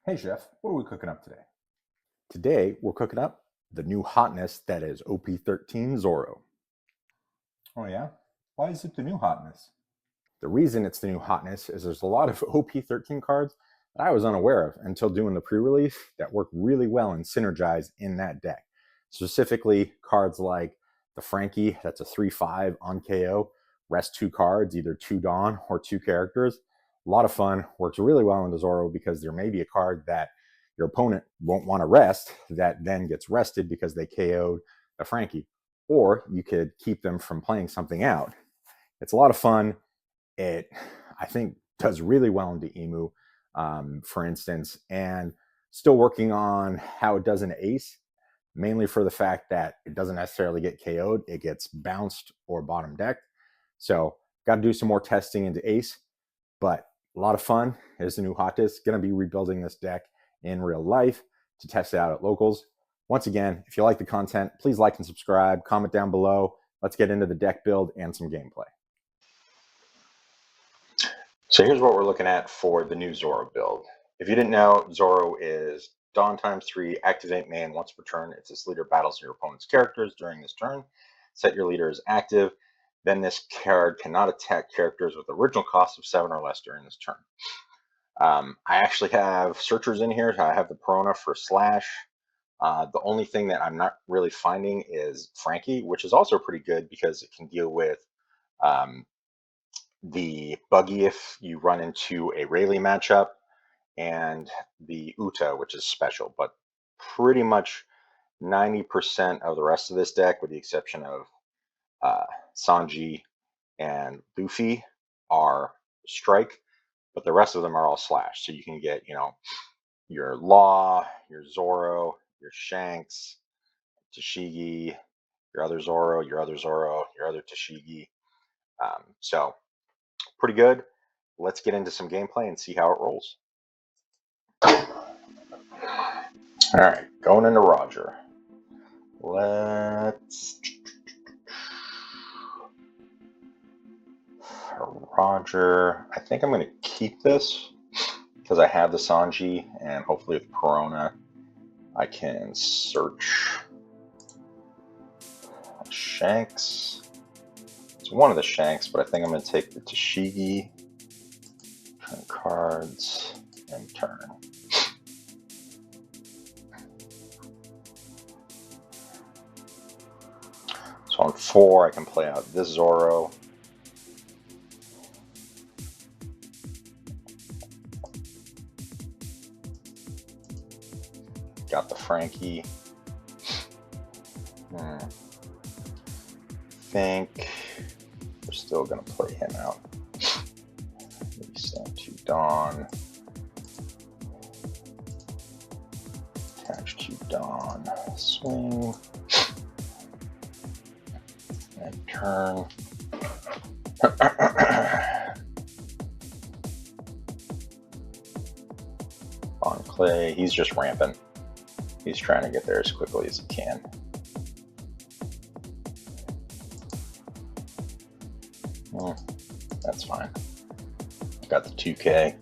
Hey Chef, what are we cooking up today? Today we're cooking up the new hotness that is OP13 Zoro. Oh yeah? Why is it the new hotness? The reason it's the new hotness is there's a lot of OP13 cards that I was unaware of until doing the pre-release that work really well and synergize in that deck. Specifically, cards like the Frankie, that's a 3/5 on KO, rest 2 cards, either 2 Dawn or 2 characters. A lot of fun, works really well into Zoro because there may be a card that your opponent won't want to rest that then gets rested because they KO'd the Frankie. Or you could keep them from playing something out. It's a lot of fun. It, I think, does really well into Emu, for instance, and still working on how it does in Ace, mainly for the fact that it doesn't necessarily get KO'd, it gets bounced or bottom decked. So got to do some more testing into Ace, but a lot of fun. It's a new hotness. Going to be rebuilding this deck in real life to test it out at locals. Once again, if you like the content, please like and subscribe, comment down below. Let's get into the deck build and some gameplay. So here's what we're looking at for the new Zoro build. If you didn't know, Zoro is Dawn ×3, activate main once per turn. If this leader battles your opponent's characters during this turn, set your leader as active. Then this card cannot attack characters with original cost of 7 or less during this turn. I actually have searchers in here. I have the Perona for Slash. The only thing that I'm not really finding is Frankie, which is also pretty good because it can deal with the Buggy if you run into a Rayleigh matchup, and the Uta, which is special. But pretty much 90% of the rest of this deck, with the exception of Sanji and Luffy, are strike, but the rest of them are all slash. So you can get, your Law, your Zoro, your Shanks, Tashigi, your other Zoro, your other Zoro, your other Tashigi. So pretty good. Let's get into some gameplay and see how it rolls. All right, going into Roger. Let's Roger. I think I'm going to keep this because I have the Sanji, and hopefully with Perona I can search Shanks. It's one of the Shanks, but I think I'm going to take the Tashigi. Turn cards and turn. So on 4 I can play out this Zoro. Got the Frankie. Think we're still going to play him out. Maybe send 2 Dawn. Attach 2 Dawn. Swing. And turn. On Clay, he's just rampant. He's trying to get there as quickly as he can. That's fine. Got the 2K.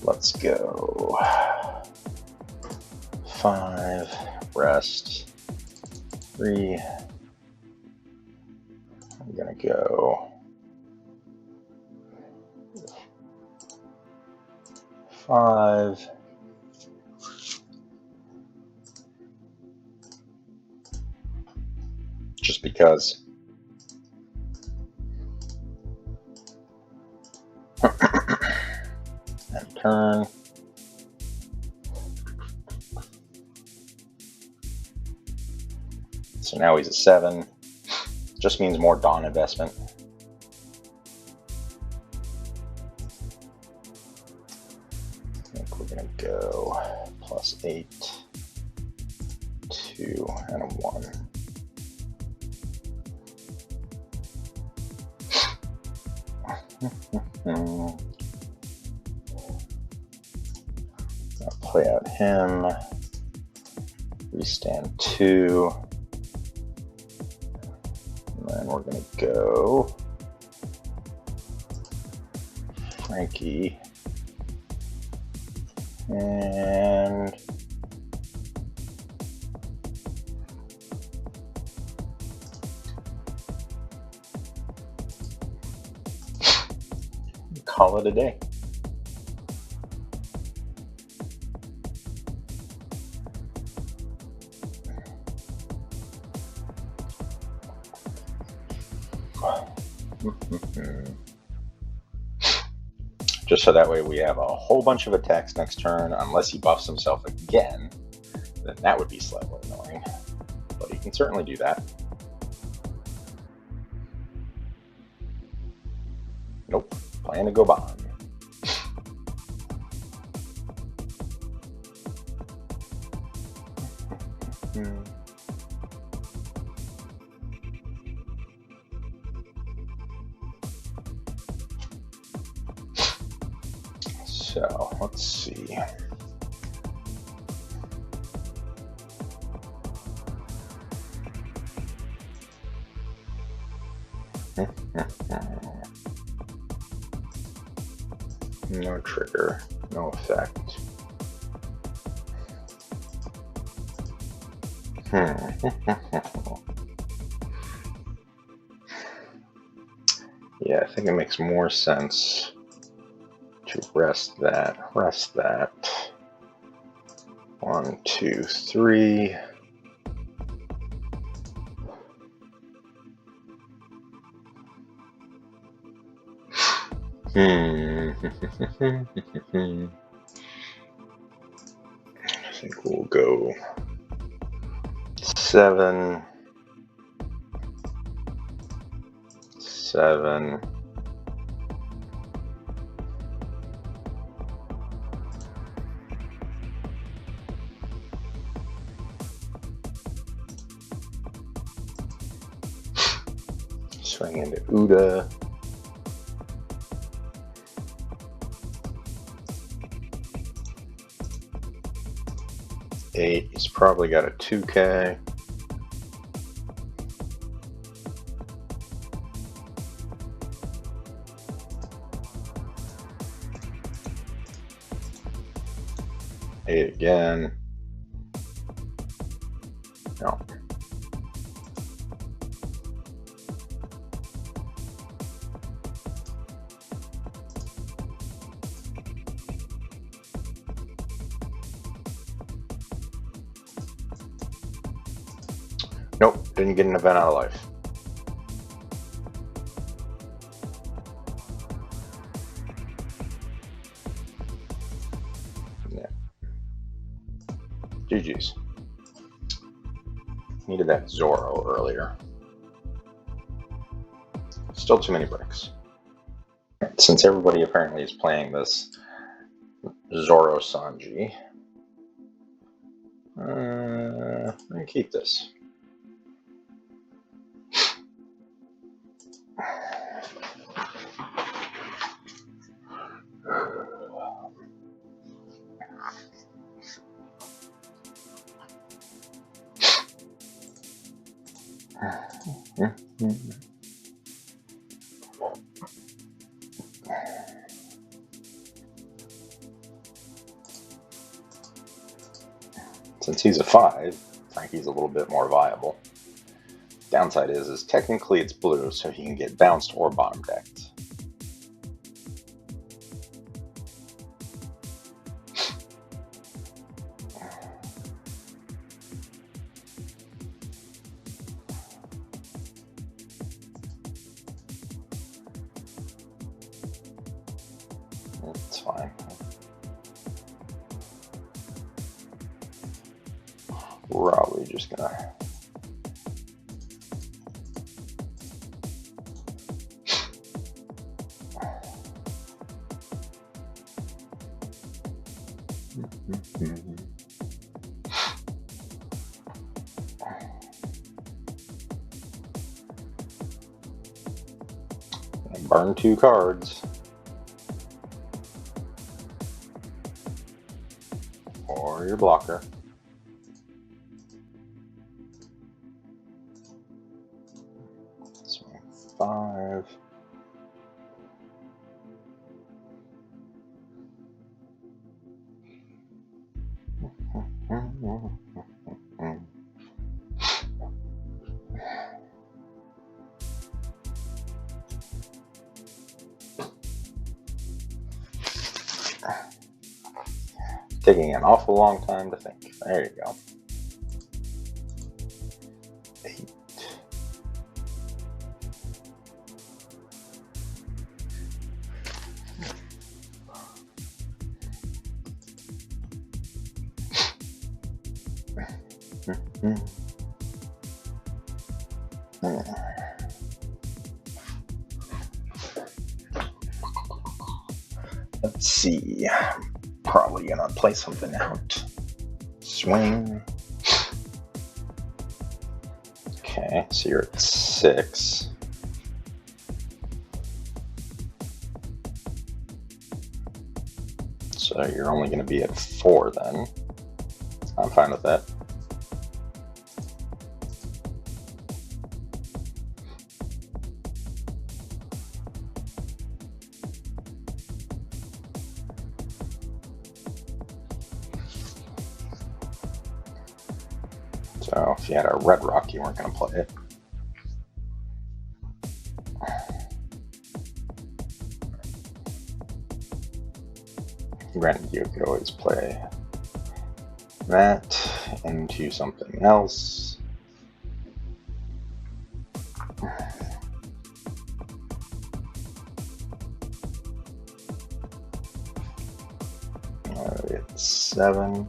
Let's go. 5, rest. 3. I'm gonna go 5. Just because. And turn. So now he's a 7. Just means more Dawn investment. I think we're gonna go +8, 2, and a 1. I'll play out him. Restand 2. And then we're going to go Frankie. And call it a day. Just so that way we have a whole bunch of attacks next turn, unless he buffs himself again, then that would be slightly annoying. But he can certainly do that. Nope, plan to go bond. So, let's see. No trigger, no effect. Yeah, I think it makes more sense to rest that. 1, 2, 3. I think we'll go 7, 7. Swing into Uda. 8. He's probably got a 2K. Eight again. No. Nope, didn't get an event out of life. Yeah. GG's. Needed that Zoro earlier. Still too many bricks. Since everybody apparently is playing this Zoro Sanji, I'm gonna keep this. Since he's a 5, Frankie's a little bit more viable. Downside is technically it's blue, so he can get bounced or bottom decked. It's fine. Probably just gonna burn 2 cards. Or your blocker. So 5. Taking an awful long time to think. There you go. 8. Let's see. Probably gonna play something out. Swing. Okay, so you're at 6. So you're only going to be at 4 then. I'm fine with that. So if you had a red rock, you weren't going to play it. Granted, you could always play that into something else. It's 7.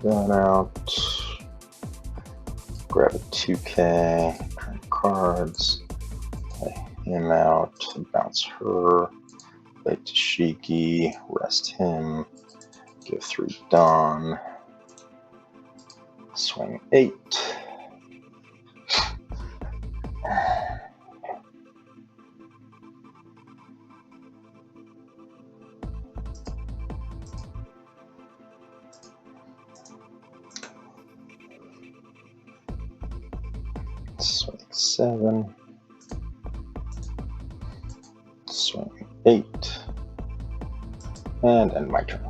That out. Grab a 2K, turn cards, play him out, bounce her, play Tashiki, rest him, give 3 Dawn, swing 8. Swing 7, swing 8, and end my turn.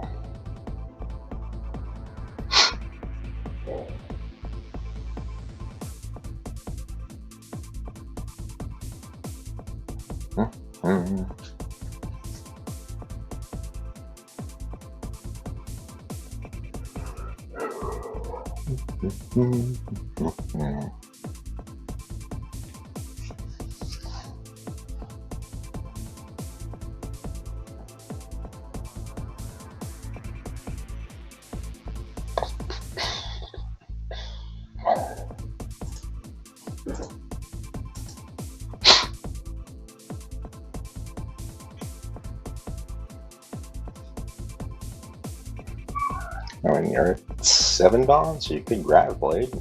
I mean, you're at 7 Dawn, so you could grab Blade.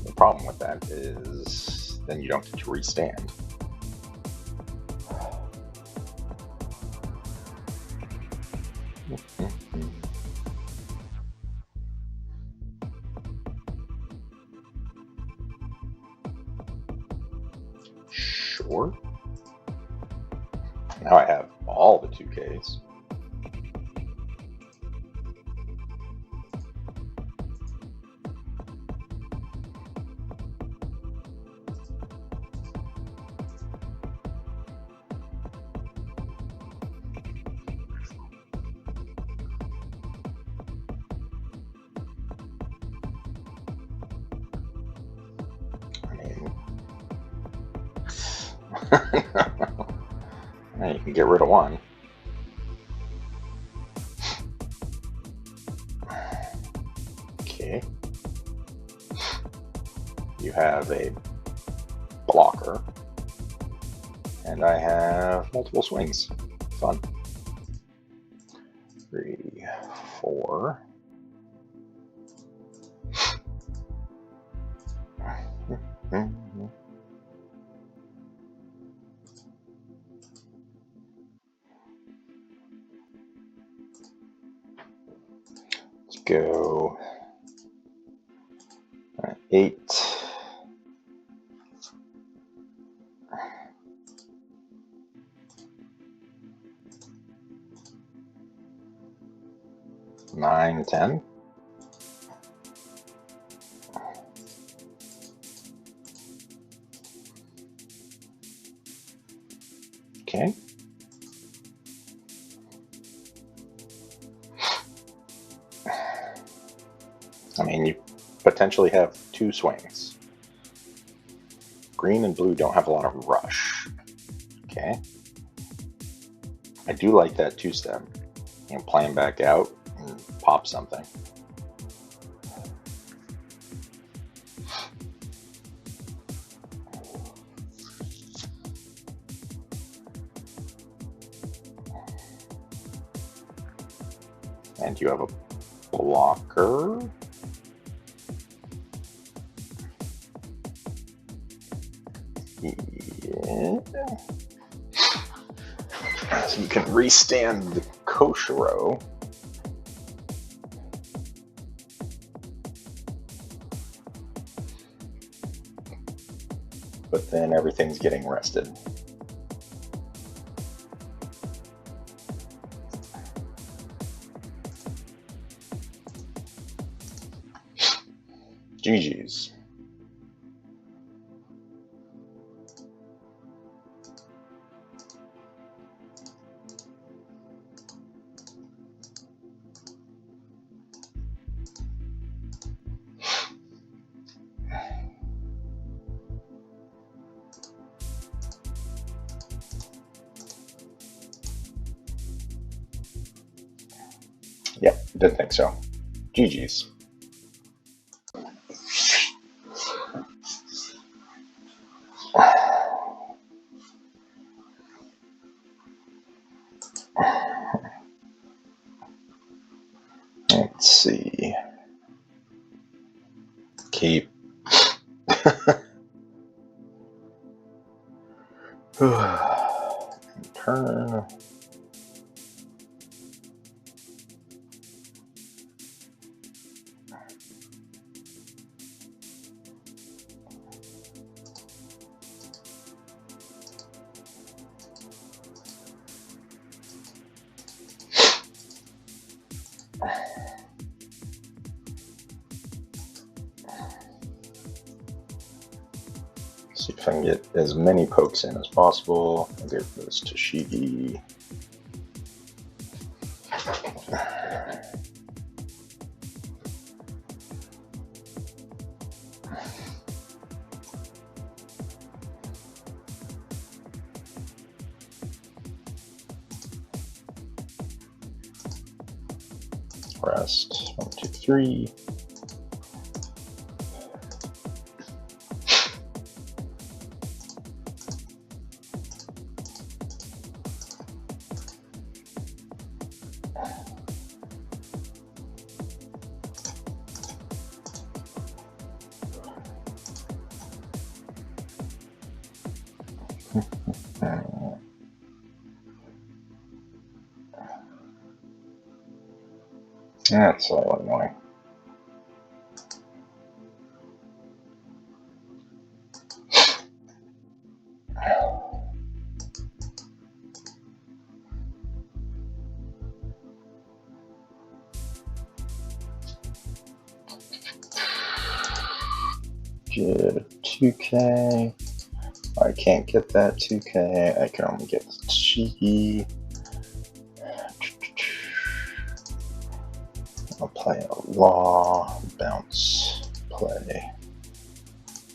The problem with that is then you don't get to restand. Sure. Now I have all the 2Ks. Now you can get rid of 1. Okay. You have a blocker. And I have multiple swings. Fun. 3, 4. go 8. Nine, 10. Okay. I mean, you potentially have 2 swings. Green and blue don't have a lot of rush. Okay. I do like that 2-step. You know, play him back out and pop something. And you have a blocker. Yeah. So you can restand the Koshiro. But then everything's getting rested. GG's. Yep, didn't think so. GG's. Let's see. Keep. Turn. See if I can get as many pokes in as possible. I'll get this Tashigi. Rest. 1, 2, 3. That's so annoying. Get a 2K. I can't get that 2K. I can only get the Tashigi. I'll play a law, bounce, play,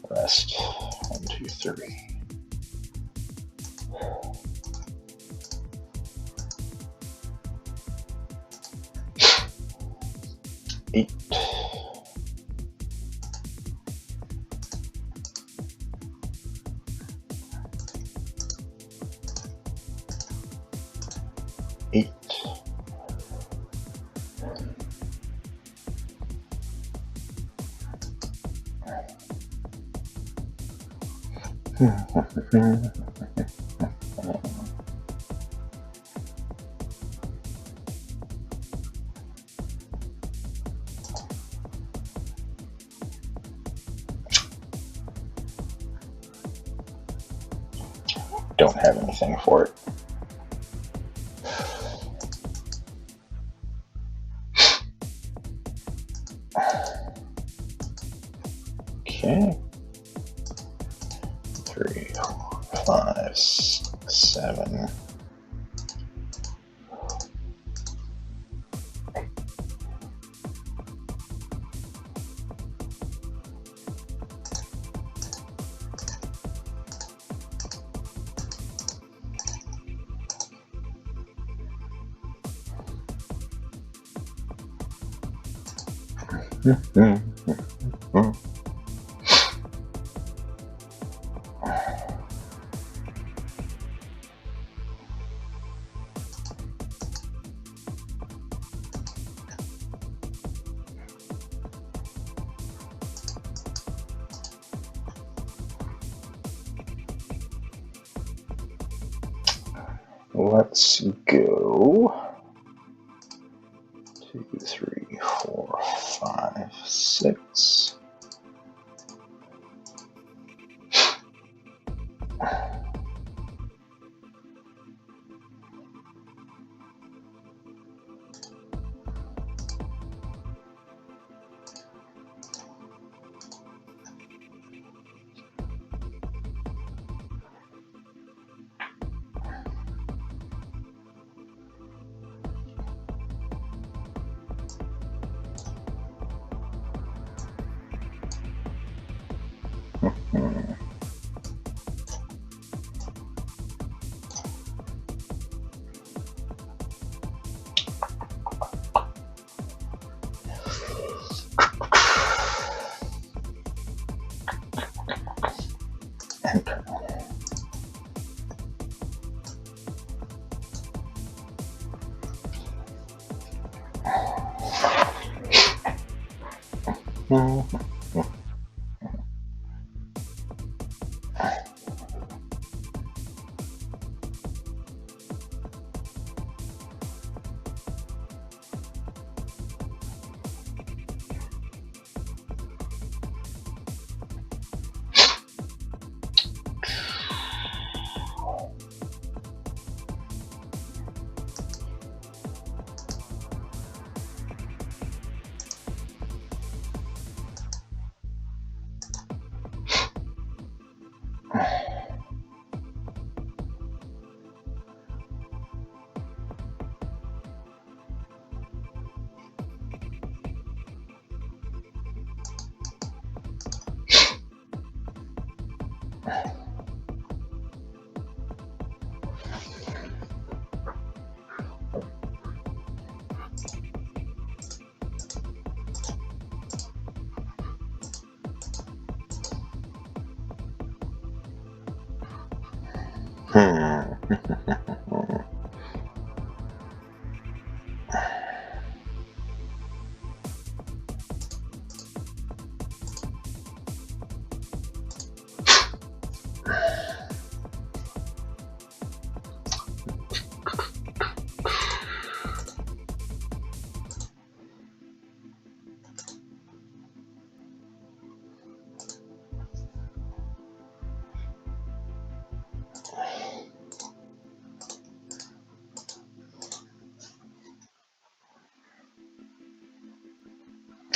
rest, 1, 2, 3. Eight. Eight. don't have anything for it. Okay. 3, 4, 5, 6, 7. Let's go 2, 3, 4, 5, 6.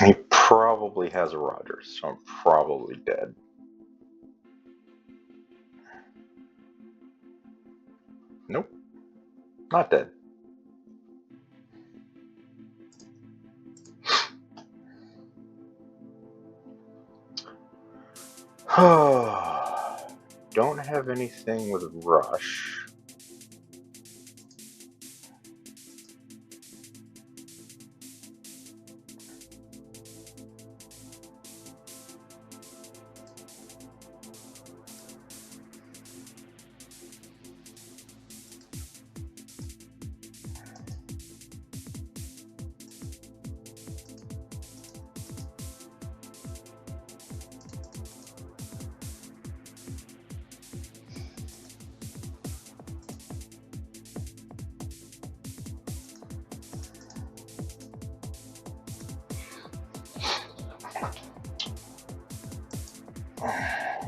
He probably has a Rogers, so I'm probably dead. Nope, not dead. Don't have anything with Rush.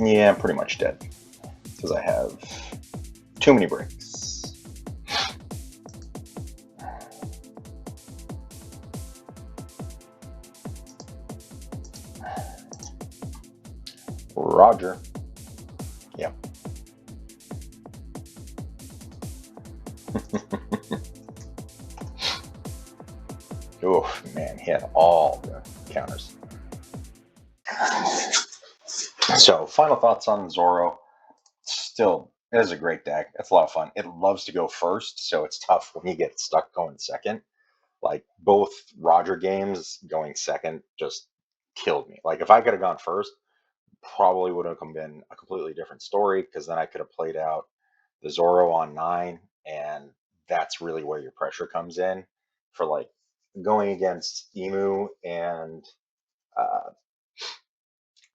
Yeah, I'm pretty much dead. Because I have Too many breaks. Roger. Yep. Oh man, he had all the counters. So, final thoughts on Zoro. Still, it is a great deck. It's a lot of fun. It loves to go first, so it's tough when you get stuck going second. Like both Roger games, going second just killed me. Like if I could have gone first, probably would have been a completely different story because then I could have played out the Zoro on 9, and that's really where your pressure comes in for like going against Emu and uh,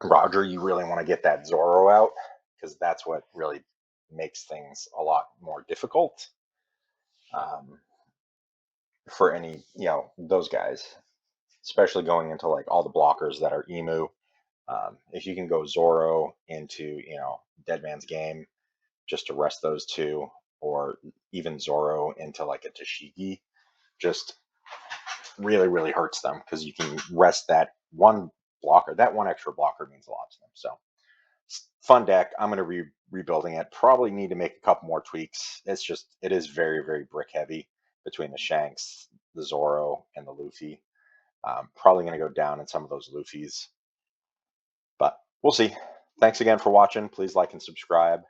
Roger. You really want to get that Zoro out because that's what really makes things a lot more difficult um, for any, those guys, especially going into like all the blockers that are Emu. If you can go Zoro into, Dead Man's Game just to rest those two, or even Zoro into like a Tashigi, just really, really hurts them because you can rest that one blocker. That one extra blocker means a lot to them. So fun deck. I'm going to be rebuilding it. Probably need to make a couple more tweaks. It is very, very brick heavy between the Shanks, the Zoro, and the Luffy. Probably going to go down in some of those Luffys, but we'll see. Thanks again for watching. Please like and subscribe.